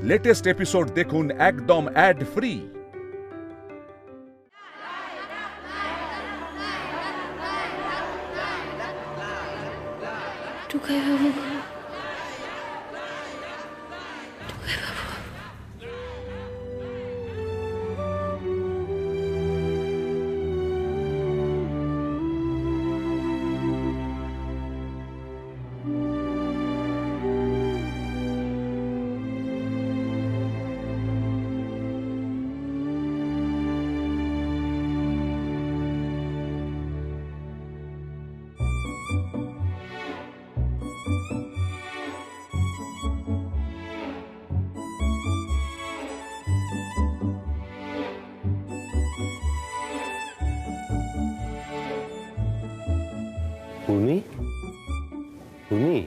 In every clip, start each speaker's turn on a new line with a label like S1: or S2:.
S1: Latest episode দেখুন একদম add free.
S2: Tukai বাবু,
S3: উর্মি, উর্মি,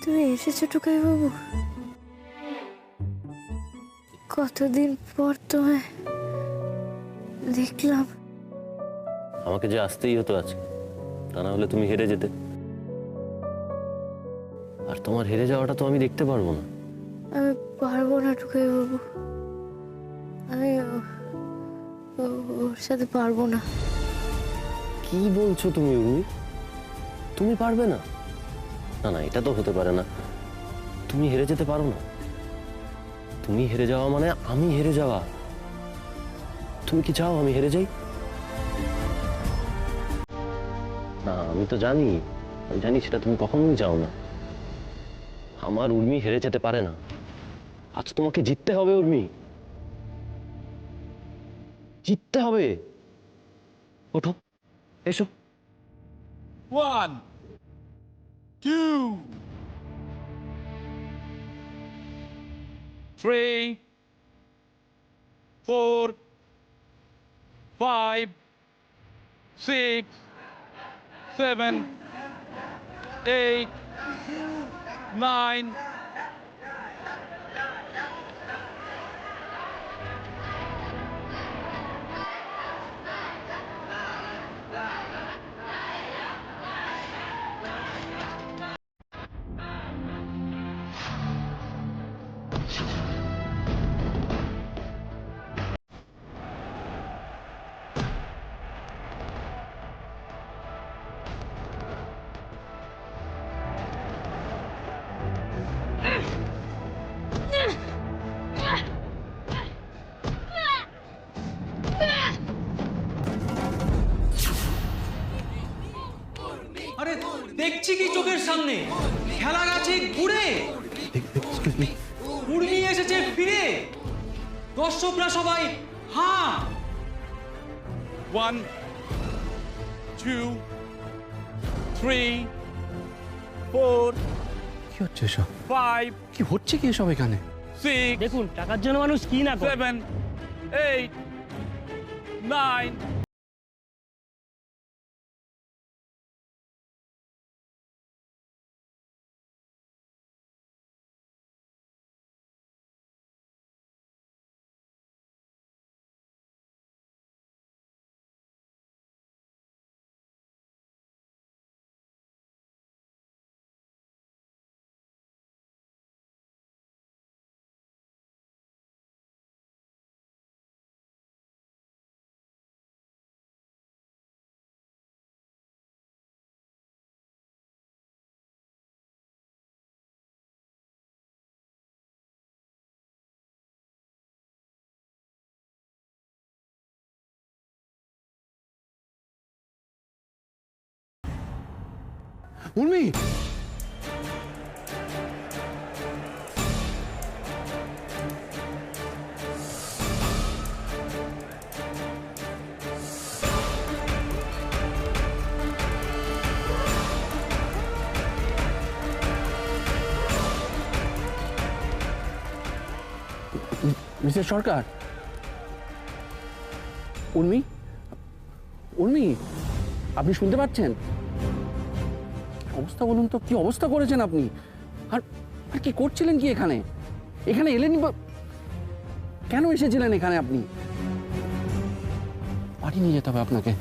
S2: তুমি এসেছো টুকাই বাবু? কতদিন পর তোমায় দেখলাম।
S3: আমাকে যে আসতেই হতো আজকে, তা না হলে তুমি হেরে যেতে। আর তোমার হেরে যাওয়াটা তো আমি দেখতে পারবো না।
S2: আমি পারবো না টুকাই বাবু, আমি ওর সাথে পারবো না।
S3: কি বলছো তুমি উর্মি? তুমি পারবে না? না না, এটা তো হতে পারে না। তুমি হেরে যেতে পারো না। তুমি হেরে যাওয়া মানে আমি হেরে যাওয়া। তুমি কি চাও আমি হেরে যাই? না, আমি তো জানি, আমি জানি সেটা তুমি কখনোই চাও না। আমার উর্মি হেরে যেতে পারে না। আজ তোমাকে জিততে হবে উর্মি, জিততে হবে। ওঠো, এসো।
S4: 1, 2, 3, 4, 5, 6, 7, 8, 9.
S5: আরে দেখছি কি চোখের সামনে, খেলা গেছে ঘুরে, উর্মি এসেছে ফিরে, দর্শকরা সবাই হ্যাঁ।
S4: 1, 2, 3, 4,
S6: কি হচ্ছে এসব?
S4: 5,
S6: কি হচ্ছে কি এসব এখানে?
S4: 6,
S5: দেখুন টাকার জন্য মানুষ কি না করে।
S4: 7, 8, 9.
S6: উর্মি, মিস্টার সরকার, উর্মি, উর্মি, আপনি শুনতে পাচ্ছেন? অবস্থা বলুন তো, কি অবস্থা করেছেন আপনি? আর আর কি করছিলেন কি এখানে? এখানে এলেনই বা কেন এসেছিলেন এখানে আপনি? বাড়ি নিয়ে যেতে হবে আপনাকে।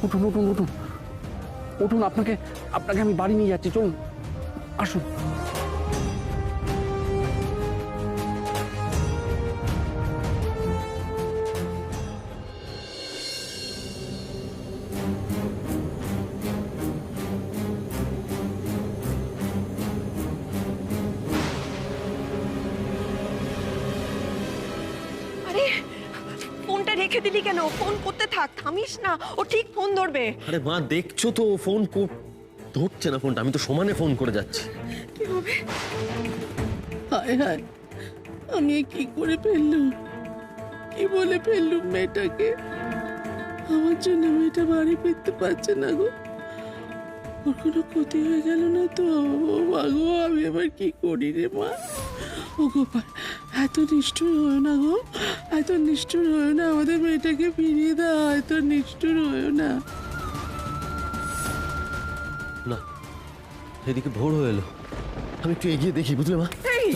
S6: উঠুন উঠুন উঠুন উঠুন, আপনাকে আপনাকে আমি বাড়ি নিয়ে যাচ্ছি, চলুন আসুন।
S7: আরে ফোনটা রেখে দিলি কেন? ফোন করতে থাক, থামিস না, ও ঠিক ফোন ধরবে।
S3: আরে মা দেখছো তো ফোন ধরছে না ফোনটা, আমি তো সমানে ফোন করে যাচ্ছি।
S7: কি হবে?
S8: হায় হায়, আমি এ কি করে ফেললুম, কি বলে ফেললুম মেয়েটাকে? আমার জন্য মেয়েটা বাড়ি ফিরতে পারছে না গো। ওর কোনো ক্ষতি হয়ে গেল না তো? ও মা গো, আমি এবার কি করি রে মা? ও গোপাল, এত নিষ্ঠুর হয়েও না গো, এত নিষ্ঠুর হয়েও না, আমাদের মেয়েটাকে ফিরিয়ে দাও, এত নিষ্ঠুর হয়েও না।
S3: না, এদিকে ভোর হয়ে এলো, আমি একটু এগিয়ে দেখি, বুঝলে মা?
S7: এই,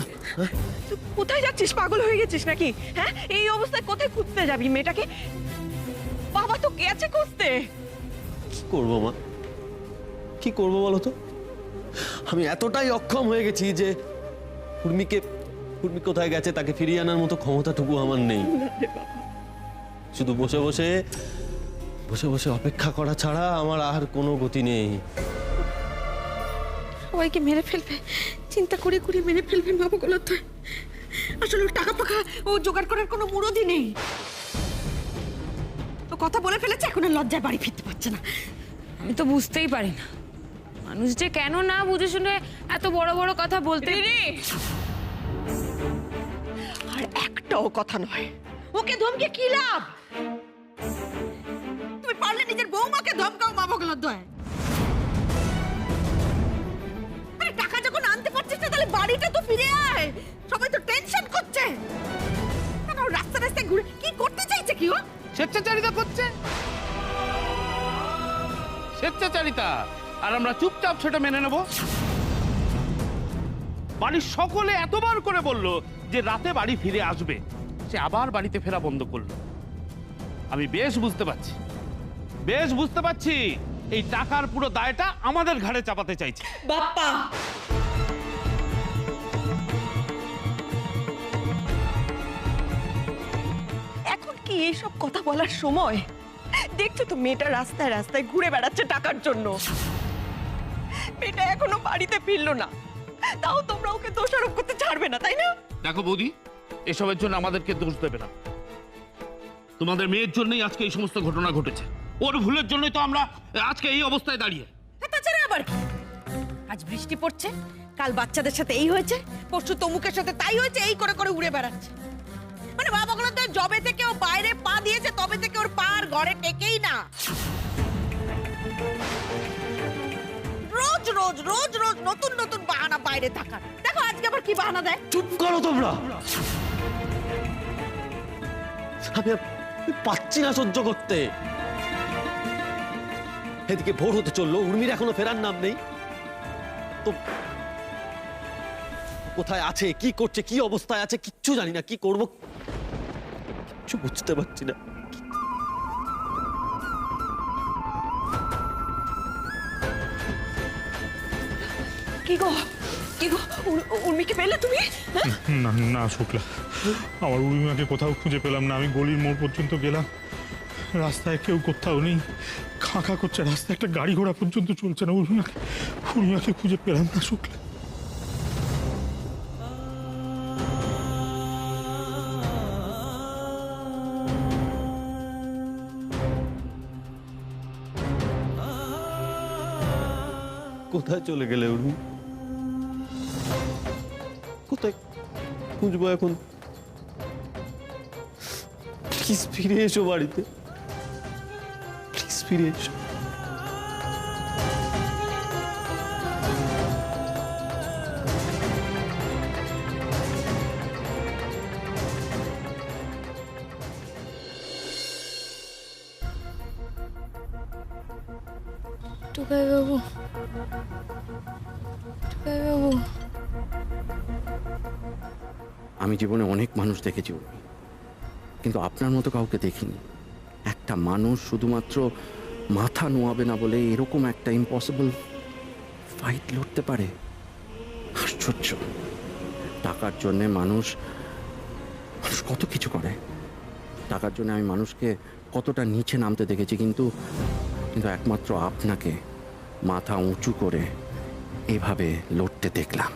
S7: তুই কোথায় যাচ্ছিস? পাগল হয়ে গেছিস নাকি? হ্যাঁ, এই অবস্থায় কোথায় খুঁজতে যাবি মেয়েটাকে? বাবা তো গেছে খুঁজতে।
S3: কি করবো মা, কি করবো বলো তো? আমি এতটাই অক্ষম হয়ে গেছি যে উর্মি কোথায় গেছে তাকে ফিরিয়ে আনার মতো ক্ষমতাটুকু আমার নেই। শুধু বসে বসে অপেক্ষা করা ছাড়া আমার আর কোনো গতি নেই।
S7: সবাইকে মেরে ফেলবে, চিন্তা করে করে মেরে ফেলবে বাবা গলার তো। আসলে ওর টাকা পাকা ও জোগাড় করার কোনো মুরদই নেই। ও কথা বলে ফেলেছে, এখন আর লজ্জায় বাড়ি ফিরতে পারছে না।
S2: আমি তো বুঝতেই পারি না মানুষ যে কেন না বুঝে শুনে এত বড় বড় কথা বলতে।
S7: আর একটাও কথা নয়, ওকে ধমকে কি লাভ? তুমি পারলে নিজের বৌমাকে ধমকাও মা বগলার দয়। আরে টাকা যখন আনতে পারছিস না, তাহলে বাড়িটা তো ফিরে আয়। সবাই তো টেনশন করছে। কেন রাস্তায় ঘুরে কি করতে চাইছে কি ও?
S4: স্বেচ্ছাচারিতা করছে, স্বেচ্ছাচারিতা, আর আমরা চুপচাপ সেটা মেনে নেব। বাড়ির সকলে এতবার করে বলল যে রাতে বাড়ি ফিরে আসবে, সে আবার বাড়িতে ফেরা বন্ধ করলো। আমি বেশ বুঝতে পারছি এই টাকার পুরো দায়টা আমাদের ঘাড়ে চাপাতে চাইছে।
S7: বাপ্পা, এখন কি এইসব কথা বলার সময়? দেখছো তো মেয়েটা রাস্তায় রাস্তায় ঘুরে বেড়াচ্ছে টাকার জন্য। মেয়েটা এখনো বাড়িতে ফিরলো না, তাও তোমরা ওকে দোষারোপ করতে ছাড়বে না, তাই না?
S4: দেখো বৌদি, এসবের জন্য আমাদেরকে দোষ দেবে না। তোমাদের মেয়ের জন্যই আজকে এই সমস্ত ঘটনা ঘটেছে। ওর ভুলের জন্যই তো আমরা আজকে এই অবস্থায় দাঁড়িয়ে।
S7: তাছাড়া আবার কি? আজ বৃষ্টি পড়ছে, কাল বাচ্চাদের সাথে এই হয়েছে, পরশু তমুকের সাথে তাই হয়েছে, এই করে করে উড়ে বেড়াচ্ছে। মানে বাবাগুলো তো জবে থেকে ও বাইরে পা দিয়েছে তবে থেকে ওর পা আর ঘরে টেকেই না। রোজ রোজ রোজ রোজ নতুন নতুন বাহানা বাইরে থাকার। দেখো আজকে আবার কি বাহানা দেয়।
S3: চুপ করো তোমরা, আমি পাচ্ছি না সহ্য করতে। এদিকে ভোর হতে চললো, উর্মির এখনো ফেরার নাম নেই। তো কোথায় আছে, কি করছে, কি অবস্থায় আছে কিচ্ছু জানি না। কি করব কিচ্ছু বুঝতে পারছি না।
S7: কি গো উর্মিকে পেলে তুমি?
S9: না না শুক্লা, আমার উর্মিমাকে কোথাও খুঁজে পেলাম না। আমি গলির মোড় পর্যন্ত গেলাম, রাস্তায় কেউ কোথাও নেই, খাঁকা করছে রাস্তায়, একটা গাড়ি ঘোড়া পর্যন্ত চলছে না। উর্মিমাকে খুঁজে পেলাম না শুক্লা।
S3: কোথায় চলে গেলে উর্মি? কোথায় খুঁজবো এখন? প্লিজ ফিরে এসো বাড়িতে, প্লিজ ফিরে এসো।
S2: টুকাই বাবু, টুকাই বাবু,
S6: আমি জীবনে অনেক মানুষ দেখেছি উর্মি, কিন্তু আপনার মতো কাউকে দেখিনি। একটা মানুষ শুধুমাত্র মাথা নোয়াবে না বলে এরকম একটা ইম্পসিবল ফাইট লড়তে পারে? আশ্চর্য! টাকার জন্যে মানুষ কত কিছু করে। টাকার জন্য আমি মানুষকে কতটা নিচে নামতে দেখেছি, কিন্তু একমাত্র আপনাকে মাথা উঁচু করে এভাবে লড়তে দেখলাম।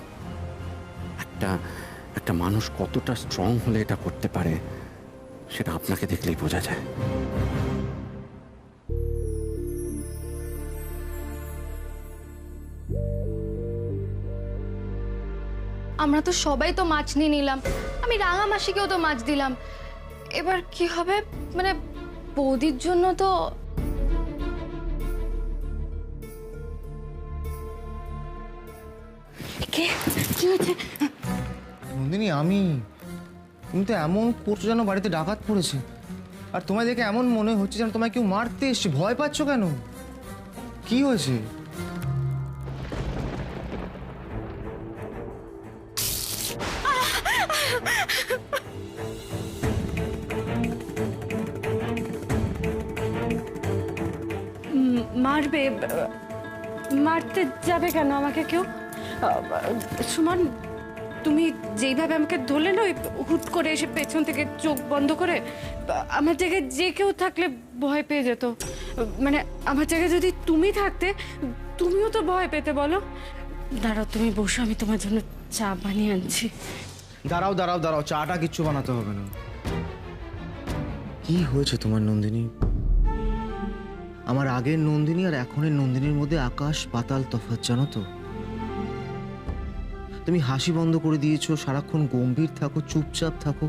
S6: একটা মানুষ কতটা স্ট্রং হলে এটা করতে পারে সেটা আপনাকে দেখলেই বোঝা যায়।
S10: আমরা তো সবাই তো মাছ নিয়ে নিলাম, আমি রাঙা মাসিকেও তো মাছ দিলাম। এবার কি হবে? মানে বৌদির জন্য তো
S2: কি হয়েছে?
S11: নন্দিনী, আমি তুমি তো এমন করছো যেন বাড়িতে ডাকাত পড়েছে, আর তোমায় দেখে এমন মনে হচ্ছে যেন তোমায় কেউ মারতে এসছে। ভয় পাচ্ছ কেন? কি হয়েছে?
S2: মারবে? মারতে যাবে কেন আমাকে কেউ? সুমন, তুমি যেইভাবে আমাকে ধরলে না, ওই হুট করে এসে পেছন থেকে চোখ বন্ধ করে, আমার জায়গায় যে কেউ থাকলে ভয় পেয়ে যেত। মানে আমার জায়গায় যদি তুমি থাকতে, তুমিও তো ভয় পেতে। বলো। দাঁড়াও, তুমি বসো, আমি তোমার জন্য চা বানিয়ে আনছি।
S11: দাঁড়াও দাঁড়াও দাঁড়াও, চাটা কিচ্ছু বানাতে হবে না। কি হয়েছে তোমার নন্দিনী? আমার আগের নন্দিনী আর এখনের নন্দিনীর মধ্যে আকাশ পাতাল তফাৎ, জানো তো? তুমি হাসি বন্ধ করে দিয়েছো, সারাক্ষণ গম্ভীর থাকো, চুপচাপ থাকো।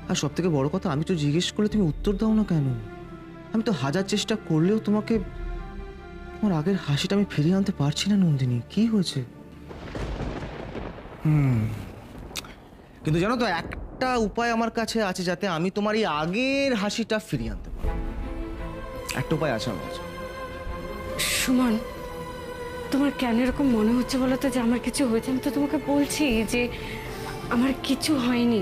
S11: আর সব থেকে বড় কথা, আমি তো জিজ্ঞেস করলে তুমি উত্তর দাও না কেন? আমি তো হাজার চেষ্টা করলেও তোমাকে, তোমার আগের হাসিটা আমি ফিরিয়ে আনতে পারছি না নন্দিনী। কি হয়েছে? কিন্তু জানো তো, একটা উপায় আমার কাছে আছে যাতে আমি তোমার এই আগের হাসিটা ফিরিয়ে আনতে পারি। একটা উপায় আছে আমার কাছে।
S2: সুমন, তোমার কেন এরকম মনে হচ্ছে বলো তো যে আমার কিছু হয়েছে? আমি তো তোমাকে বলছি যে আমার কিছু হয়নি।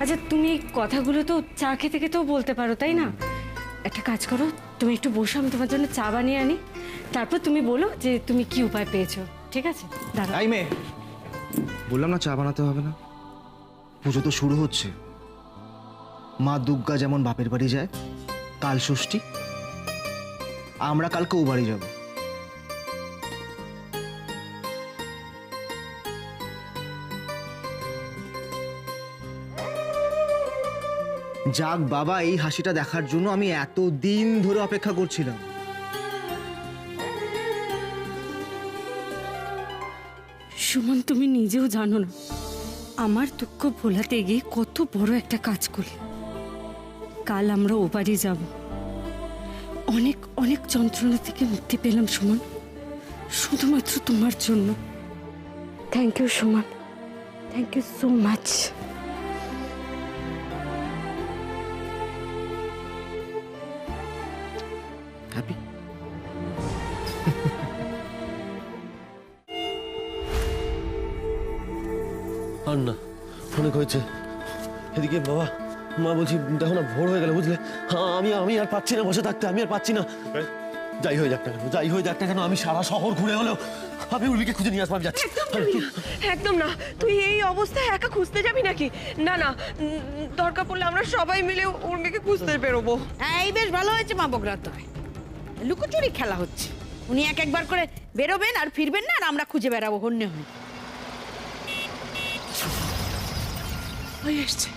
S2: আচ্ছা, তুমি এই কথাগুলো তো চা খেতে খেতেও বলতে পারো, তাই না? একটা কাজ করো, তুমি একটু বসো, আমি তোমার জন্য চা বানিয়ে আনি, তারপর তুমি বলো যে তুমি কি উপায় পেয়েছো। ঠিক আছে? দাঁড়াও।
S11: এই মেয়ে, বললাম না চা বানাতে হবে না। পুজো তো শুরু হচ্ছে। মা দুর্গা যেমন বাপের বাড়ি যায়, কাল ষষ্ঠী, আমরা কালকে ও বাড়ি যাব। যাক বাবা, এই হাসিটা দেখার জন্য আমি এত দিন ধরে অপেক্ষা করছিলাম।
S2: সুমন, তুমি নিজেও জানো না আমার দুঃখ ভোলাতে গিয়ে কত বড় একটা কাজ করি। কাল আমরা ও বাড়ি যাব। অনেক অনেক যন্ত্রণা থেকে মুক্তি পেলাম সুমন, শুধুমাত্র তোমার জন্য। Thank you Suman, thank you so much.
S11: Happy?
S3: আর না, অনেক হয়েছে। এদিকে বাবা মা, বলছি দেখো না, ভোর হয়ে গেল, বুঝলে? হ্যাঁ, আমি আর পাচ্ছি না বসে থাকতে, আমি আর পাচ্ছি না। যাই হয়ে যাক না কেন, যাই হয়ে যাক না কেন, আমি সারা শহর ঘুরে হলেও আমি উর্মিকে খুঁজে নিয়ে আসবো। আমি যাচ্ছি।
S7: একদম না, তুই এই অবস্থায় একা খুঁজতে যাবি নাকি? না না, দরকার পড়লে আমরা সবাই মিলে উর্মিকে খুঁজতে বেরোবো।
S8: এই বেশ ভালো হয়েছে মা বকরাত। লুকোচুরি খেলা হচ্ছে। উনি এক একবার করে বেরোবেন আর ফিরবেন না, আর আমরা খুঁজে বেড়াবো হন্যে হয়ে।
S12: ওই এসছে,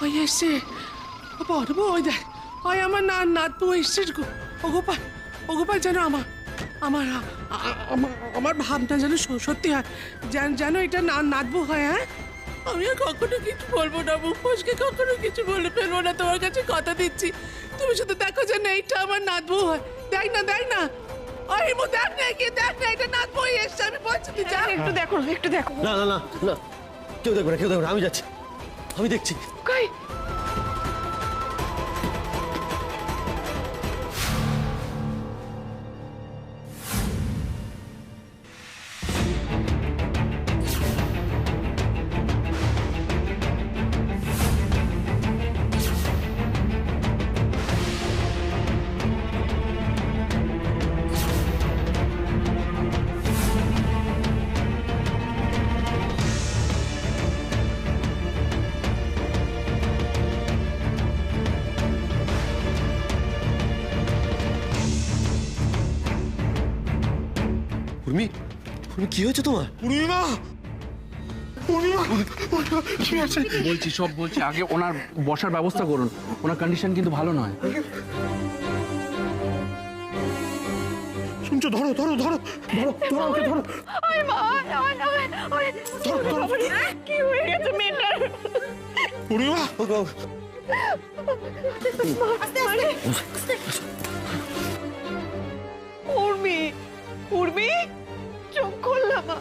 S12: ওই এসছে। বলবো ওই দেখ, ওই আমার নাতবু এসছে গো। ও গোপাল, ও গোপাল, যেন আমার ভাবনা যেন সত্যি হয়, যেন এটা নাতবু হয়। হ্যাঁ, আমি আর কখনো কিছু বলবো না, মুখ ফসকে কখনো কিছু বলে ফেলবো না, তোমার কাছে কথা দিচ্ছি। তুমি শুধু দেখো যেন এইটা আমার নাতবু হয়। দেখ না, দেখ না, ওই মো দেখ না, গিয়ে দেখ না, এটা নাতবু এসছে। আমি বলছি তুই যা,
S7: একটু দেখো, একটু দেখো।
S3: না না না না, কেউ দেখবে না, কেউ দেখবে না, আমি যাচ্ছি, আমি দেখছি।
S7: কই?
S3: কি হয়েছে তোমার?
S9: পূর্ণিমা, পূর্ণিমা, কি আছে?
S6: বলছি, সব বলছি, আগে ওনার বসার ব্যবস্থা করুন, ওনার কন্ডিশন কিন্তু ভালো নয়।
S9: শুনছো? ধরো ধরো ধরো ধরো ধরো ওকে ধরো।
S7: কি হয়ে গেছে মেয়েটার?
S9: পূর্ণিমা,
S7: উর্মি, উর্মি, চোখ খুললা মা।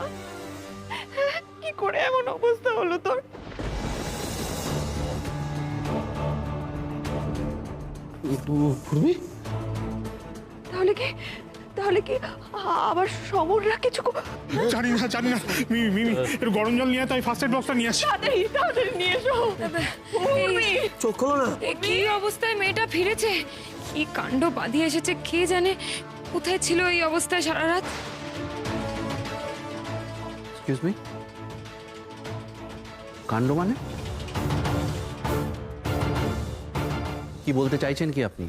S7: কি করে এমন অবস্থা হলো তোর?
S3: পূর্ণি,
S7: তাহলে কি আবার সমররা কিছু?
S9: জানি না জানি না। মিমি মিমি একটু গরম জল নিয়ে, তাই ফার্স্ট এড বক্সটা নিয়ে আসি।
S7: তাড়াতাড়ি নিয়ে এসো। উর্মি,
S3: চোখ খোলো না।
S2: কি অবস্থায় মেয়েটা ফিরেছে, কি কাণ্ড বাঁধিয়ে এসেছে কে জানে। কোথায় ছিল এই অবস্থায় সারা রাত?
S6: এক্সকিউজ মি, কাণ্ড মানে কি বলতে চাইছেন কি আপনি?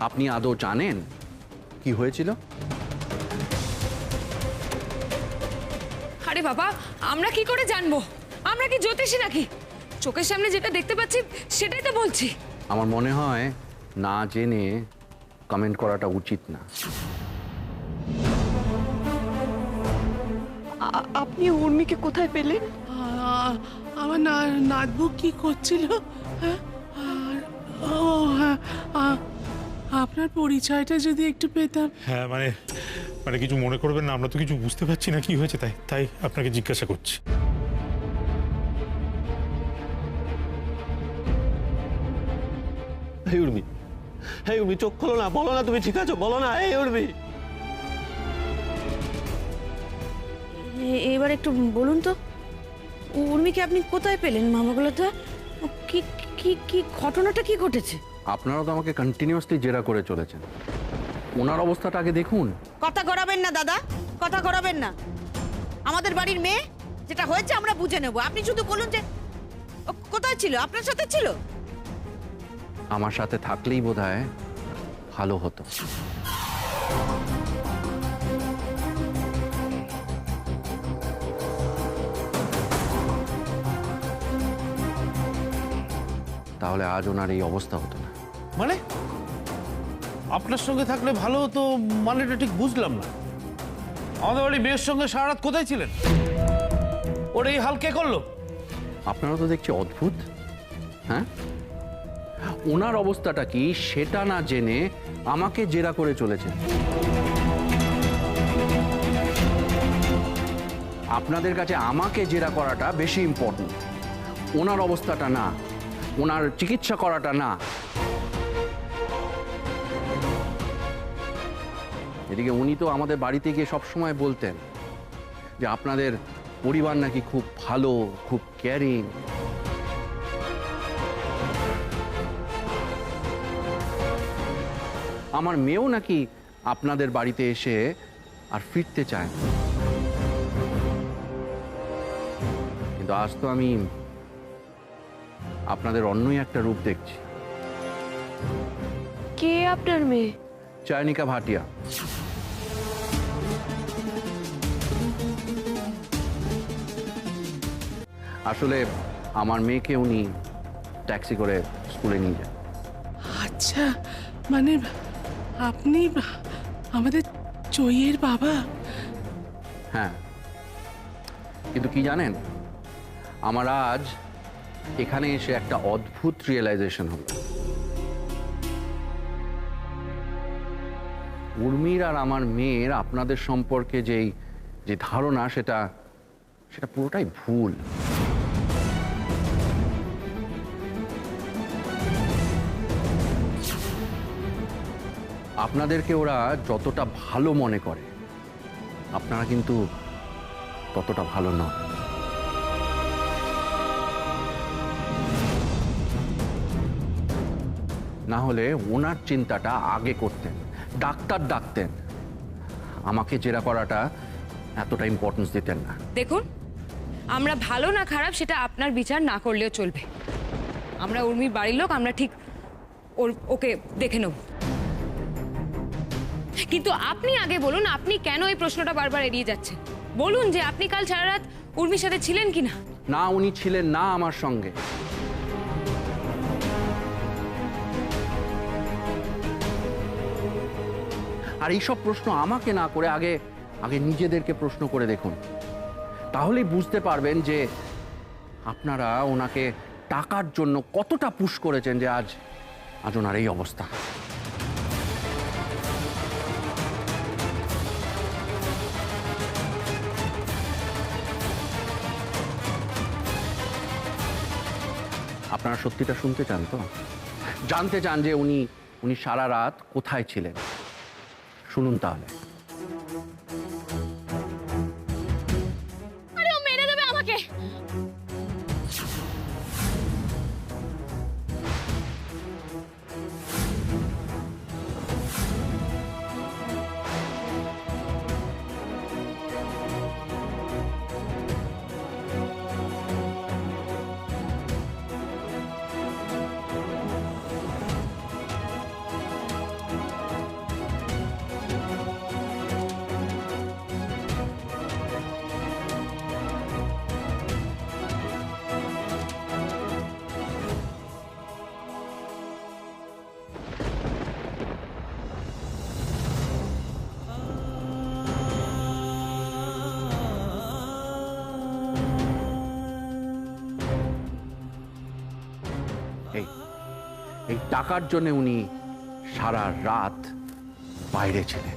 S6: আপনি আদৌ জানেন কি হয়েছিল?
S2: আরে বাবা, আমরা কি করে জানবো? আমরা কি জ্যোতিষী নাকি? চোখের সামনে যেটা দেখতে পাচ্ছি সেটাই তো বলছি।
S6: আমার মনে হয় না জেনে কমেন্ট করাটা উচিত না।
S7: আপনি উর্মিকে কোথায় পেলেন?
S12: আমার নাতবু কি করছিল? হ্যাঁ? ও হ্যাঁ, আপনার পরিচয়টা যদি একটু পেতাম।
S9: হ্যাঁ মানে মানে কিছু মনে করবেন না, আমরা তো কিছু বুঝতে পারছি না কি হয়েছে, তাই তাই আপনাকে জিজ্ঞাসা করছি।
S3: হে উর্মি, হে উর্মি, চোখ খোলো না, বলো না তুমি ঠিক আছো, বলো না। এই উর্মি,
S13: এবার একটু বলুন তো, উর্মিকে আপনি কোথায় পেলেন? মামাগুলোতে কি কি কি ঘটনাটা কি ঘটেছে?
S6: আপনারা তো আমাকে কন্টিনিউয়াসলি জেরা করে চলেছেন, ওনার অবস্থাটা আগে দেখুন।
S13: কথা গড়াবেন না দাদা, কথা গড়াবেন না। আমাদের বাড়ির মেয়ে, যেটা হয়েছে আমরা বুঝে নেব। আপনি শুধু বলুন যে ও কোথায় ছিল, আপনার সাথে ছিল?
S6: আমার সাথে থাকলেই বোধহয় ভালো হতো। তাহলে আজ ওনার এই অবস্থা হতো না।
S4: মানে আপনার সঙ্গে থাকলে ভালো হতো মানেটা ঠিক বুঝলাম না। আমাদের বাড়ি মেয়ের সঙ্গে সারা রাত কোথায় ছিলেন? ওর এই হাল কে করলো?
S6: আপনারা তো দেখছি অদ্ভুত। হ্যাঁ, ওনার অবস্থাটা কি সেটা না জেনে আমাকে জেরা করে চলেছেন। আপনাদের কাছে আমাকে জেরা করাটা বেশি ইম্পর্টেন্ট, ওনার অবস্থাটা না, ওনার চিকিৎসা করাটা না। এদিকে উনি তো আমাদের বাড়িতে গিয়ে সবসময় বলতেন যে আপনাদের পরিবার নাকি খুব ভালো, খুব কেয়ারিং। আমার মেয়েও নাকি আপনাদের বাড়িতে এসে আর ফিরতে চায় না। কিন্তু আজ তো আমি আপনাদের অন্যই একটা রূপ দেখছি।
S2: কে আপনার মেয়ে?
S6: চায়নিকা ভাটিয়া। আসলে আমার মেয়েকে উনি ট্যাক্সি করে স্কুলে নিয়ে যান।
S12: আচ্ছা, মানে আপনি আমাদের জয়ের বাবা?
S6: হ্যাঁ, কিন্তু কি জানেন, আমার আজ এখানে এসে একটা অদ্ভুত রিয়েলাইজেশন হলো। উর্মির আর আমার মেয়ের আপনাদের সম্পর্কে যে ধারণা, সেটা পুরোটাই ভুল। আপনাদেরকে ওরা যতটা ভালো মনে করে, আপনারা কিন্তু ততটা ভালো নয়। না হলে ওনার চিন্তাটা আগে করতেন, ডাক্তার ডাকতেন, আমাকে জেরা করাটা এতটা ইম্পর্টেন্স দিতেন না।
S2: দেখুন, আমরা ভালো না খারাপ সেটা আপনার বিচার না করলেও চলবে। আমরা উর্মির বাড়ির লোক, আমরা ঠিক ওকে দেখে নেব। কিন্তু আপনি আগে বলুন, আপনি কেন এই প্রশ্নটা বারবার এড়িয়ে যাচ্ছেন? বলুন যে আপনি কাল সারা রাত উর্মির সাথে ছিলেন কিনা।
S6: না, উনি ছিলেন না আমার সঙ্গে। আর এইসব প্রশ্ন আমাকে না করে আগে আগে নিজেদেরকে প্রশ্ন করে দেখুন, তাহলেই বুঝতে পারবেন যে আপনারা ওনাকে টাকার জন্য কতটা পুশ করেছেন যে আজ ওনার এই অবস্থা। আপনারা সত্যিটা শুনতে চান তো? জানতে চান যে উনি সারা রাত কোথায় ছিলেন? শুনুন তাহলে।
S10: আরে ও মেরে দেবে আমাকে।
S6: এই টাকার জন্য উনি সারা রাত বাইরে ছিলেন।